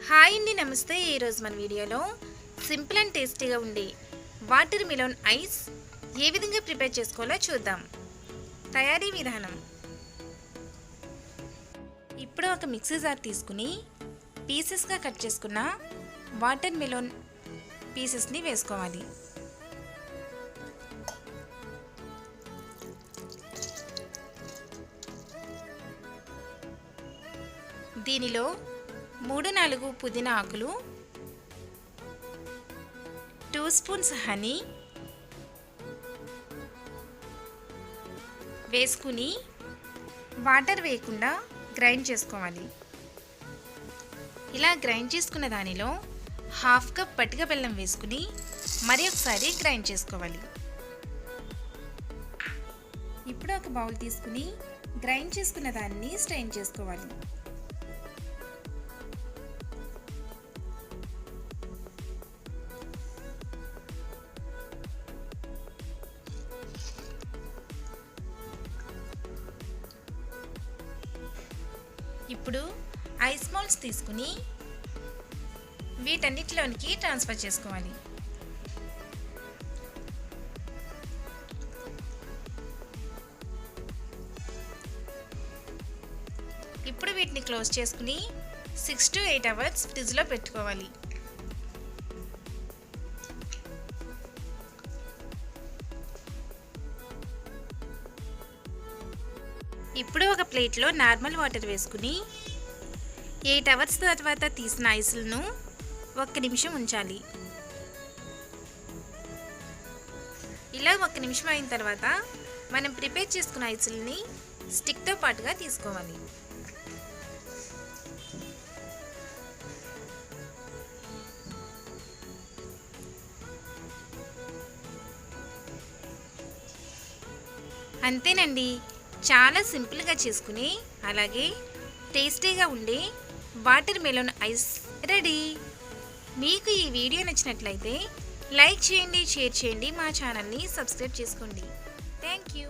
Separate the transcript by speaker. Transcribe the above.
Speaker 1: Hi అండి, నమస్తే. ఈరోజు మన వీడియోలో సింపుల్ అండ్ టేస్టీగా ఉండే వాటర్ మిలన్ ఐస్ ఏ విధంగా ప్రిపేర్ చేసుకోవాలో చూద్దాం. తయారీ విధానం: ఇప్పుడు ఒక మిక్సీ జార్ తీసుకుని పీసెస్గా కట్ చేసుకున్న వాటర్ మిలన్ పీసెస్ని వేసుకోవాలి. దీనిలో 3-4 పుదీనా ఆకులు, 2 స్పూన్స్ హనీ వేసుకుని వాటర్ వేయకుండా గ్రైండ్ చేసుకోవాలి. ఇలా గ్రైండ్ చేసుకున్న దానిలో 1/2 కప్ పటిక బెల్లం వేసుకుని మరి ఒకసారి గ్రైండ్ చేసుకోవాలి. ఇప్పుడు ఒక బౌల్ తీసుకుని గ్రైండ్ చేసుకున్న దాన్ని స్ట్రెయిన్ చేసుకోవాలి. ఇప్పుడు ఐస్ మోల్డ్స్ తీసుకుని వీటన్నిటిలోనికి ట్రాన్స్ఫర్ చేసుకోవాలి. ఇప్పుడు వీటిని క్లోజ్ చేసుకుని 6 to 8 అవర్స్ ఫ్రిడ్జ్లో పెట్టుకోవాలి. ఇప్పుడు ఒక ప్లేట్లో నార్మల్ వాటర్ వేసుకుని 8 అవర్స్ తర్వాత తీసిన ఐస్లను 1 నిమిషం ఉంచాలి. ఇలా 1 నిమిషం అయిన తర్వాత మనం ప్రిపేర్ చేసుకున్న ఐస్లని స్టిక్తో పాటుగా తీసుకోవాలి. అంతేనండి, చాలా సింపుల్గా చేసుకుని అలాగే టేస్టీగా ఉండే వాటర్ మెలోన్ ఐస్ రెడీ. మీకు ఈ వీడియో నచ్చినట్లయితే లైక్ చేయండి, షేర్ చేయండి, మా ఛానల్ని సబ్స్క్రైబ్ చేసుకోండి. Thank you.